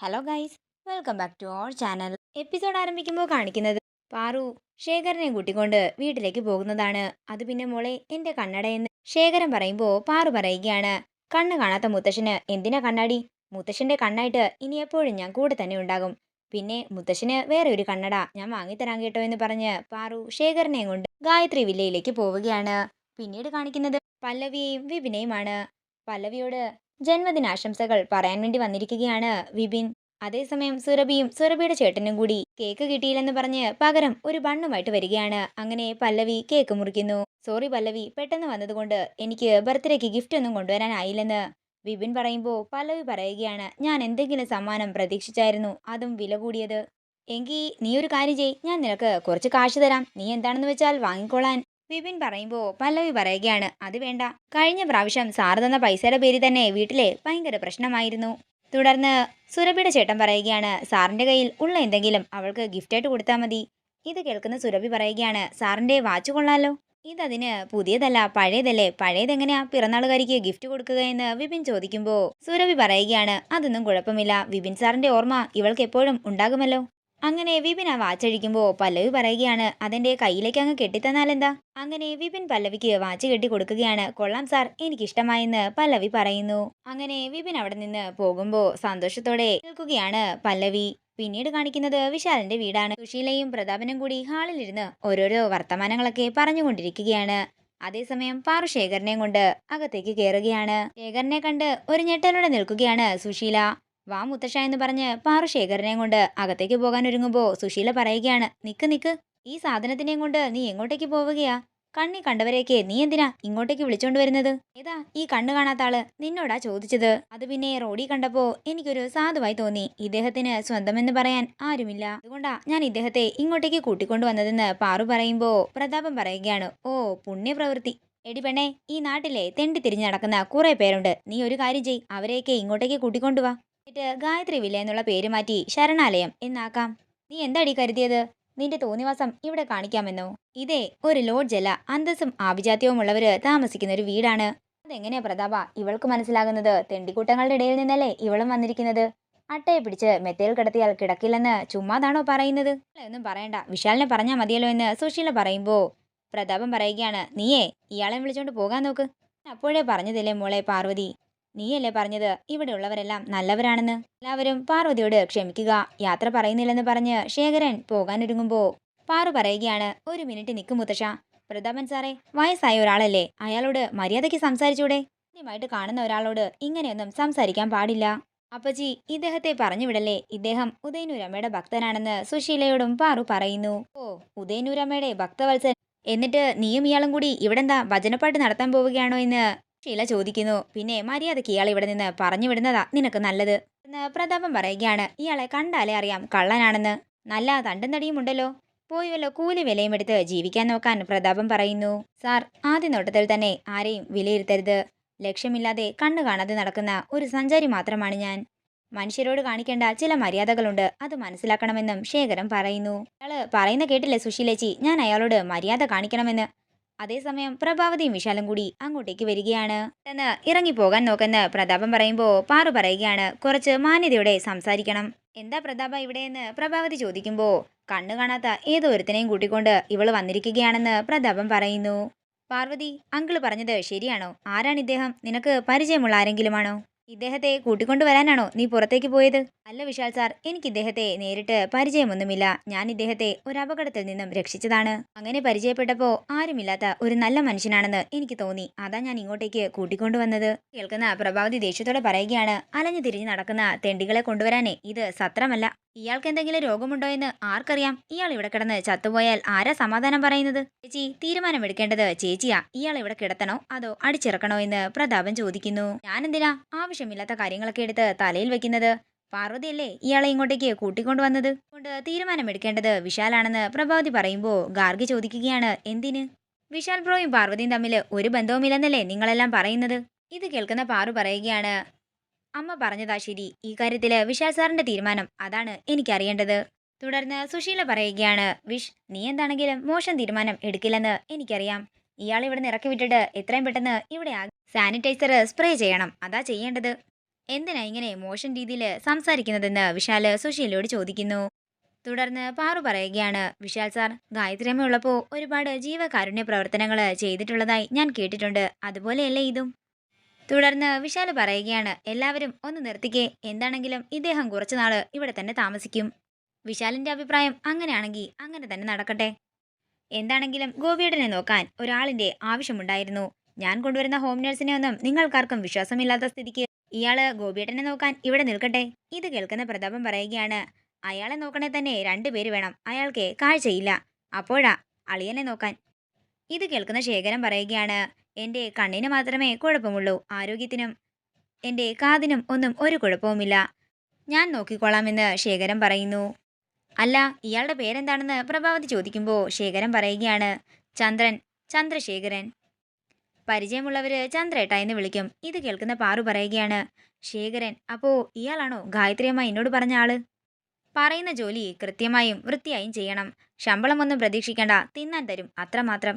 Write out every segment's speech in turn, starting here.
Hello guys, welcome back to our channel. Episode ആരംഭിക്കുമ്പോൾ കാണിക്കുന്നത് പാറു ശേഖരനെ കൂട്ടിക്കൊണ്ട് വീട്ടിലേക്ക് പോകുന്നതാണ്. അത് പിന്നെ മോളെ എന്റെ കണ്ണടയെന്ന് ശേഖരൻ പറയുമ്പോൾ പാറു പറയുകയാണ്, കണ്ണ് കാണാത്ത മുത്തശ്ശന് എന്തിനാ കണ്ണാടി? മുത്തശ്ശന്റെ കണ്ണായിട്ട് ഇനി എപ്പോഴും ഞാൻ കൂടെ തന്നെ ഉണ്ടാകും. പിന്നെ മുത്തശ്ശന് വേറെ ഒരു കണ്ണട ഞാൻ വാങ്ങിത്തരാൻ കേട്ടോ എന്ന് പറഞ്ഞ് പാറു ശേഖരനെയും കൊണ്ട് ഗായത്രി വില്ലയിലേക്ക് പോവുകയാണ്. പിന്നീട് കാണിക്കുന്നത് പല്ലവിയെയും വിപിനെയുമാണ്. പല്ലവിയോട് ജന്മദിനാശംസകൾ പറയാൻ വേണ്ടി വന്നിരിക്കുകയാണ് വിപിൻ. അതേസമയം സുരഭിയും സുരഭിയുടെ ചേട്ടനും കൂടി കേക്ക് കിട്ടിയില്ലെന്ന് പറഞ്ഞ് പകരം ഒരു ബണ്ണുമായിട്ട് വരികയാണ്. അങ്ങനെ പല്ലവി കേക്ക് മുറിക്കുന്നു. സോറി പല്ലവി, പെട്ടെന്ന് വന്നതുകൊണ്ട് എനിക്ക് ബർത്ത്ഡേക്ക് ഗിഫ്റ്റ് ഒന്നും കൊണ്ടുവരാനായില്ലെന്ന് വിപിൻ പറയുമ്പോൾ പല്ലവി പറയുകയാണ്, ഞാൻ എന്തെങ്കിലും സമ്മാനം പ്രതീക്ഷിച്ചായിരുന്നു, അതും വില കൂടിയത്. എങ്കിൽ നീ ഒരു കാര്യം ചെയ്, ഞാൻ നിനക്ക് കുറച്ച് കാശ് തരാം, നീ എന്താണെന്ന് വെച്ചാൽ വാങ്ങിക്കോളാൻ വിപിൻ പറയുമ്പോൾ പല്ലവി പറയുകയാണ്, അത് വേണ്ട, കഴിഞ്ഞ പ്രാവശ്യം സാറ് തന്ന പൈസയുടെ പേരിൽ തന്നെ വീട്ടിലെ ഭയങ്കര പ്രശ്നമായിരുന്നു. തുടർന്ന് സുരഭിയുടെ ചേട്ടൻ പറയുകയാണ്, സാറിന്റെ കയ്യിൽ ഉള്ള എന്തെങ്കിലും അവൾക്ക് ഗിഫ്റ്റായിട്ട് കൊടുത്താൽ മതി. ഇത് കേൾക്കുന്ന സുരഭി പറയുകയാണ്, സാറിന്റെ വാച്ച് കൊള്ളാലോ, ഇതതിന് പുതിയതല്ല പഴയതല്ലേ, പഴയതെങ്ങനെയാ പിറന്നാളുകാരിക്ക് ഗിഫ്റ്റ് കൊടുക്കുക എന്ന് വിപിൻ ചോദിക്കുമ്പോൾ സുരഭി പറയുകയാണ്, അതൊന്നും കുഴപ്പമില്ല, വിപിൻ സാറിന്റെ ഓർമ്മ ഇവൾക്ക് എപ്പോഴും ഉണ്ടാകുമല്ലോ. അങ്ങനെ വിപിൻ ആ വാച്ചഴിക്കുമ്പോൾ പല്ലവി പറയുകയാണ്, അതെന്റെ കയ്യിലേക്ക് അങ്ങ് കെട്ടിത്തന്നാലെന്താ? അങ്ങനെ വിപിൻ പല്ലവിക്ക് വാച്ച് കെട്ടി കൊടുക്കുകയാണ്. കൊള്ളാം സാർ, എനിക്കിഷ്ടമായെന്ന് പല്ലവി പറയുന്നു. അങ്ങനെ വിപിൻ അവിടെ നിന്ന് പോകുമ്പോൾ സന്തോഷത്തോടെ നിൽക്കുകയാണ് പല്ലവി. പിന്നീട് കാണിക്കുന്നത് വിശാലിന്റെ വീടാണ്. സുശീലയും പ്രതാപനും കൂടി ഹാളിലിരുന്ന് ഓരോരോ വർത്തമാനങ്ങളൊക്കെ പറഞ്ഞുകൊണ്ടിരിക്കുകയാണ്. അതേസമയം പാറു ശേഖരനെയും കൊണ്ട് അകത്തേക്ക് കയറുകയാണ്. ശേഖരനെ കണ്ട് ഒരു ഞെട്ടലോടെ നിൽക്കുകയാണ് സുശീല. വാ മുത്തശ്ശ എന്ന് പറഞ്ഞ് പാറു ശേഖരനെയും കൊണ്ട് അകത്തേക്ക് പോകാൻ ഒരുങ്ങുമ്പോൾ സുശീല പറയുകയാണ്, നിക്ക് നിക്ക്, ഈ സാധനത്തിനെയും കൊണ്ട് നീ എങ്ങോട്ടേക്ക് പോവുകയാ? കണ്ണി കണ്ടവരെയൊക്കെ നീ എന്തിനാ ഇങ്ങോട്ടേക്ക് വിളിച്ചോണ്ട് വരുന്നത്? ഏതാ ഈ കണ്ണു കാണാത്ത ആള്? നിന്നോടാ ചോദിച്ചത്. അത് പിന്നെ റോഡി കണ്ടപ്പോ എനിക്കൊരു സാധുവായി തോന്നി. ഇദ്ദേഹത്തിന് സ്വന്തമെന്ന് പറയാൻ ആരുമില്ല, അതുകൊണ്ടാ ഞാൻ ഇദ്ദേഹത്തെ ഇങ്ങോട്ടേക്ക് കൂട്ടിക്കൊണ്ടു വന്നതെന്ന് പാറു പറയുമ്പോ പ്രതാപം പറയുകയാണ്, ഓ പുണ്യപ്രവൃത്തി. എടി പെണ്ണെ, ഈ നാട്ടിലെ തെണ്ടി തിരിഞ്ഞു നടക്കുന്ന കുറെ പേരുണ്ട്, നീ ഒരു കാര്യം ചെയ്, അവരെയൊക്കെ ഇങ്ങോട്ടേക്ക് കൂട്ടിക്കൊണ്ടുവാ. എന്നിട്ട് ഗായത്രി വില്ല എന്നുള്ള പേര് മാറ്റി ശരണാലയം എന്നാക്കാം. നീ എന്താടി കരുതിയത്? നിന്റെ തോന്നിവാസം ഇവിടെ കാണിക്കാമെന്നോ? ഇതേ ഒരു ലോഡ്ജല്ല, അന്തസ്സും ആഭിജാത്യവും ഉള്ളവര് താമസിക്കുന്ന ഒരു വീടാണ്. അതെങ്ങനെയാ പ്രതാപ ഇവൾക്ക് മനസ്സിലാകുന്നത്? തെണ്ടിക്കൂട്ടങ്ങളുടെ ഇടയിൽ നിന്നല്ലേ ഇവളും വന്നിരിക്കുന്നത്. അട്ടയെ പിടിച്ച് മെത്തയിൽ കിടത്തിയാൽ കിടക്കില്ലെന്ന് ചുമ്മാതാണോ പറയുന്നത്? ഒന്നും പറയണ്ട, വിശാലിനെ പറഞ്ഞാൽ മതിയല്ലോ എന്ന് സുശീല പറയുമ്പോ പ്രതാപം പറയുകയാണ്, നീയേ ഇയാളെ വിളിച്ചോണ്ട് പോകാൻ നോക്ക്. അപ്പോഴേ പറഞ്ഞതില്ലേ മോളെ പാർവതി, നീയല്ലേ പറഞ്ഞത് ഇവിടെ ഉള്ളവരെല്ലാം നല്ലവരാണെന്ന്. എല്ലാവരും പാർവതിയോട് ക്ഷമിക്കുക, യാത്ര പറയുന്നില്ലെന്ന് പറഞ്ഞ് ശേഖരൻ പോകാനൊരുങ്ങുമ്പോ പാറു പറയുകയാണ്, ഒരു മിനിറ്റ് നിൽക്കും മുത്തശ്ശ. പ്രതാപൻ സാറേ വയസ്സായ ഒരാളല്ലേ, അയാളോട് മര്യാദയ്ക്ക് സംസാരിച്ചൂടെ? ആദ്യമായിട്ട് കാണുന്ന ഒരാളോട് ഇങ്ങനെയൊന്നും സംസാരിക്കാൻ പാടില്ല. അപ്പച്ചി ഇദ്ദേഹത്തെ പറഞ്ഞു വിടല്ലേ, ഇദ്ദേഹം ഉദയനൂരമ്മയുടെ ഭക്തനാണെന്ന് സുശീലയോടും പാറു പറയുന്നു. ഓ, ഉദയനൂരമ്മയുടെ ഭക്തവത്സൻ, എന്നിട്ട് നീയും ഇയാളും കൂടി ഇവിടെന്താ ഭജനപ്പാട്ട് നടത്താൻ പോവുകയാണോ എന്ന് ഷീല ചോദിക്കുന്നു. പിന്നെ മര്യാദയ്ക്ക് ഇയാൾ ഇവിടെ നിന്ന് പറഞ്ഞു വിടുന്നതാ നിനക്ക് നല്ലത് എന്ന് പ്രതാപം പറയുകയാണ്. ഇയാളെ കണ്ടാലേ അറിയാം കള്ളനാണെന്ന്. നല്ല തണ്ടും തടിയും ഉണ്ടല്ലോ, പോയി വല്ലോ കൂലി വിലയും എടുത്ത് ജീവിക്കാൻ നോക്കാൻ പ്രതാപം പറയുന്നു. സാർ, ആദ്യ നോട്ടത്തിൽ തന്നെ ആരെയും വിലയിരുത്തരുത്. ലക്ഷ്യമില്ലാതെ കണ്ണു കാണാതെ നടക്കുന്ന ഒരു സഞ്ചാരി മാത്രമാണ് ഞാൻ. മനുഷ്യരോട് കാണിക്കേണ്ട ചില മര്യാദകളുണ്ട്, അത് മനസ്സിലാക്കണമെന്നും ശേഖരം പറയുന്നു. അയാള് പറയുന്ന കേട്ടില്ലേ സുശീലേച്ചി, ഞാൻ അയാളോട് മര്യാദ കാണിക്കണമെന്ന്. അതേസമയം പ്രഭാവതിയും വിശാലും കൂടി അങ്ങോട്ടേക്ക് വരികയാണ്. എന്ന് ഇറങ്ങിപ്പോകാൻ നോക്കെന്ന് പ്രതാപം പറയുമ്പോ പാറു പറയുകയാണ്, കുറച്ച് മാന്യതയോടെ സംസാരിക്കണം. എന്താ പ്രതാപ ഇവിടെയെന്ന് പ്രഭാവതി ചോദിക്കുമ്പോ കണ്ണു കാണാത്ത ഏതോ ഒരുത്തനെയും കൂട്ടിക്കൊണ്ട് ഇവള് വന്നിരിക്കുകയാണെന്ന് പ്രതാപം പറയുന്നു. പാർവതി, അങ്കിള് പറഞ്ഞത് ശരിയാണോ? ആരാണ് ഇദ്ദേഹം? നിനക്ക് പരിചയമുള്ള ആരെങ്കിലുമാണോ? ഇദ്ദേഹത്തെ കൂട്ടിക്കൊണ്ടുവരാനാണോ നീ പുറത്തേക്ക് പോയത്? അല്ല വിശാൽ സാർ, എനിക്ക് ഇദ്ദേഹത്തെ നേരിട്ട് പരിചയമൊന്നുമില്ല. ഞാൻ ഇദ്ദേഹത്തെ ഒരു അപകടത്തിൽ നിന്നും രക്ഷിച്ചതാണ്. അങ്ങനെ പരിചയപ്പെട്ടപ്പോ ആരുമില്ലാത്ത ഒരു നല്ല മനുഷ്യനാണെന്ന് എനിക്ക് തോന്നി, അതാ ഞാൻ ഇങ്ങോട്ടേക്ക് കൂട്ടിക്കൊണ്ടുവന്നത്. കേൾക്കുന്ന പ്രഭാവതി ദേഷ്യത്തോടെ പറയുകയാണ്, അലഞ്ഞു തിരിഞ്ഞു നടക്കുന്ന തെണ്ടികളെ കൊണ്ടുവരാനേ ഇത് സത്രമല്ല. ഇയാൾക്ക് എന്തെങ്കിലും രോഗമുണ്ടോ എന്ന് ആർക്കറിയാം? ഇയാൾ ഇവിടെ കിടന്ന് ചത്തുപോയാൽ ആരാ സമാധാനം പറയുന്നത്? ചേച്ചി, തീരുമാനമെടുക്കേണ്ടത് ചേച്ചിയാ. ഇയാൾ ഇവിടെ കിടത്തണോ അതോ അടിച്ചിറക്കണോ എന്ന് പ്രതാപൻ ചോദിക്കുന്നു. ഞാനെന്തിനാ ആവശ്യമില്ലാത്ത കാര്യങ്ങളൊക്കെ എടുത്ത് തലയിൽ വെക്കുന്നത്? പാർവതിയല്ലേ ഇയാളെ ഇങ്ങോട്ടേക്ക് കൂട്ടിക്കൊണ്ടുവന്നത്, കൊണ്ട് തീരുമാനമെടുക്കേണ്ടത് വിശാലാണെന്ന് പ്രഭാവതി പറയുമ്പോ ഗാർഗി ചോദിക്കുകയാണ്, എന്തിന്? വിശാൽ ബ്രോയും പാർവതിയും തമ്മിൽ ഒരു ബന്ധവുമില്ലെന്നല്ലേ നിങ്ങളെല്ലാം പറയുന്നത്? ഇത് കേൾക്കുന്ന പാറു പറയുകയാണ്, അമ്മ പറഞ്ഞതാ ശരി, ഈ കാര്യത്തില് വിശാൽ സാറിന്റെ തീരുമാനം അതാണ് എനിക്കറിയേണ്ടത്. തുടർന്ന് സുശീല പറയുകയാണ്, വിഷ്, നീ എന്താണെങ്കിലും മോശം തീരുമാനം എടുക്കില്ലെന്ന് എനിക്കറിയാം. ഇയാൾ ഇവിടെ ഇറക്കി വിട്ടിട്ട് എത്രയും പെട്ടെന്ന് ഇവിടെ സാനിറ്റൈസർ സ്പ്രേ ചെയ്യണം, അതാ ചെയ്യേണ്ടത്. എന്തിനാ ഇങ്ങനെ മോശം രീതിയിൽ സംസാരിക്കുന്നതെന്ന് വിശാല് സുശീലയോട് ചോദിക്കുന്നു. തുടർന്ന് പാറു പറയുകയാണ്, വിശാൽ സാർ, ഗായത്രിയമ്മ ഉള്ളപ്പോൾ ഒരുപാട് ജീവകാരുണ്യ പ്രവർത്തനങ്ങൾ ചെയ്തിട്ടുള്ളതായി ഞാൻ കേട്ടിട്ടുണ്ട്. അതുപോലെയല്ലേ ഇതും? തുടർന്ന് വിശാല് പറയുകയാണ്, എല്ലാവരും ഒന്ന് നിർത്തിക്കേ. എന്താണെങ്കിലും ഇദ്ദേഹം കുറച്ചുനാള് ഇവിടെ തന്നെ താമസിക്കും. വിശാലിന്റെ അഭിപ്രായം അങ്ങനെയാണെങ്കിൽ അങ്ങനെ തന്നെ നടക്കട്ടെ. എന്താണെങ്കിലും ഗോപിയേട്ടനെ നോക്കാൻ ഒരാളിന്റെ ആവശ്യമുണ്ടായിരുന്നു. ഞാൻ കൊണ്ടുവരുന്ന ഹോം നഴ്സിനെ ഒന്നും നിങ്ങൾക്കാർക്കും വിശ്വാസമില്ലാത്ത സ്ഥിതിക്ക് ഇയാള് ഗോപിയേട്ടനെ നോക്കാൻ ഇവിടെ നിൽക്കട്ടെ. ഇത് കേൾക്കുന്ന പ്രതാപം പറയുകയാണ്, അയാളെ നോക്കണേ തന്നെ രണ്ടുപേര് വേണം. അയാൾക്ക് കാഴ്ചയില്ല. അപ്പോഴാ അളിയനെ നോക്കാൻ. ഇത് കേൾക്കുന്ന ശേഖരൻ പറയുകയാണ്, എൻ്റെ കണ്ണിന് മാത്രമേ കുഴപ്പമുള്ളൂ. ആരോഗ്യത്തിനും എൻ്റെ കാതിനും ഒന്നും ഒരു കുഴപ്പവുമില്ല. ഞാൻ നോക്കിക്കോളാമെന്ന് ശേഖരൻ പറയുന്നു. അല്ല, ഇയാളുടെ പേരെന്താണെന്ന് പ്രഭാവതി ചോദിക്കുമ്പോൾ ശേഖരൻ പറയുകയാണ്, ചന്ദ്രൻ, ചന്ദ്രശേഖരൻ. പരിചയമുള്ളവര് ചന്ദ്രേട്ട എന്ന് വിളിക്കും. ഇത് കേൾക്കുന്ന പാറു പറയുകയാണ്, ശേഖരൻ, അപ്പോ ഇയാളാണോ ഗായത്രിയമ്മ എന്നോട് പറഞ്ഞ ആള്? പറയുന്ന ജോലി കൃത്യമായും വൃത്തിയായും ചെയ്യണം. ശമ്പളമൊന്നും പ്രതീക്ഷിക്കണ്ട, തിന്നാൻ തരും, അത്രമാത്രം.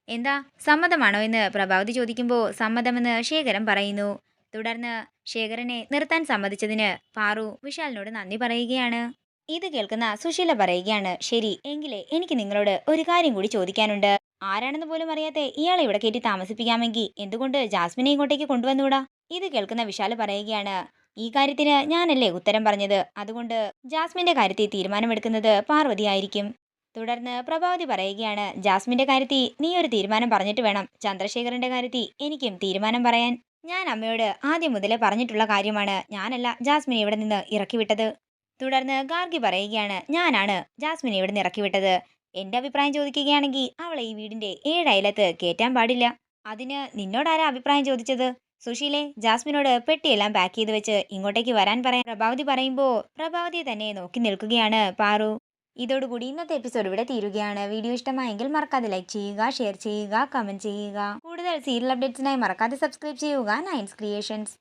എന്താ, സമ്മതമാണോ എന്ന് പ്രഭാവതി ചോദിക്കുമ്പോൾ സമ്മതമെന്ന് ശേഖരൻ പറയുന്നു. തുടർന്ന് ശേഖരനെ നിർത്താൻ സമ്മതിച്ചതിന് പാറു വിശാലിനോട് നന്ദി പറയുകയാണ്. ഇത് കേൾക്കുന്ന സുശീല പറയുകയാണ്, ശരി, എങ്കിലേ എനിക്ക് നിങ്ങളോട് ഒരു കാര്യം കൂടി ചോദിക്കാനുണ്ട്. ആരാണെന്ന് പോലും അറിയാതെ ഇയാളെ ഇവിടെ കയറ്റി താമസിപ്പിക്കാമെങ്കിൽ എന്തുകൊണ്ട് ജാസ്മിനെ ഇങ്ങോട്ടേക്ക് കൊണ്ടുവന്നൂടാ? ഇത് കേൾക്കുന്ന വിശാല് പറയുകയാണ്, ഈ കാര്യത്തിന് ഞാനല്ലേ ഉത്തരം പറഞ്ഞത്. അതുകൊണ്ട് ജാസ്മിന്റെ കാര്യത്തിൽ തീരുമാനമെടുക്കുന്നത് പാർവതി ആയിരിക്കും. തുടർന്ന് പ്രഭാവതി പറയുകയാണ്, ജാസ്മിന്റെ കാര്യത്തിൽ നീ ഒരു തീരുമാനം പറഞ്ഞിട്ട് വേണം ചന്ദ്രശേഖരന്റെ കാര്യത്തിൽ എനിക്കും തീരുമാനം പറയാൻ. ഞാൻ അമ്മയോട് ആദ്യം മുതലേ പറഞ്ഞിട്ടുള്ള കാര്യമാണ്. ഞാനല്ല ജാസ്മിനെ ഇവിടെ നിന്ന് ഇറക്കിവിട്ടത്. തുടർന്ന് ഗാർഗി പറയുകയാണ്, ഞാനാണ് ജാസ്മിനെ ഇവിടെ നിന്ന് ഇറക്കിവിട്ടത്. എന്റെ അഭിപ്രായം ചോദിക്കുകയാണെങ്കിൽ അവളെ ഈ വീടിന്റെ 7 അയലത്ത് കയറ്റാൻ പാടില്ല. അതിന് നിന്നോടാരാ അഭിപ്രായം ചോദിച്ചത്? സുശീലെ, ജാസ്മിനോട് പെട്ടിയെല്ലാം പാക്ക് ചെയ്ത് വെച്ച് ഇങ്ങോട്ടേക്ക് വരാൻ പറയാൻ പ്രഭാവതി പറയുമ്പോൾ പ്രഭാവതിയെ തന്നെ നോക്കി നിൽക്കുകയാണ് പാറു. ഇതോടുകൂടി ഇന്നത്തെ എപ്പിസോഡ് ഇവിടെ തീരുകയാണ്. വീഡിയോ ഇഷ്ടമായെങ്കിൽ മറക്കാതെ ലൈക്ക് ചെയ്യുക, ഷെയർ ചെയ്യുക, കമന്റ് ചെയ്യുക. കൂടുതൽ സീരിയൽ അപ്ഡേറ്റ്സിനായി മറക്കാതെ സബ്സ്ക്രൈബ് ചെയ്യുക നയൻസ് ക്രിയേഷൻസ്.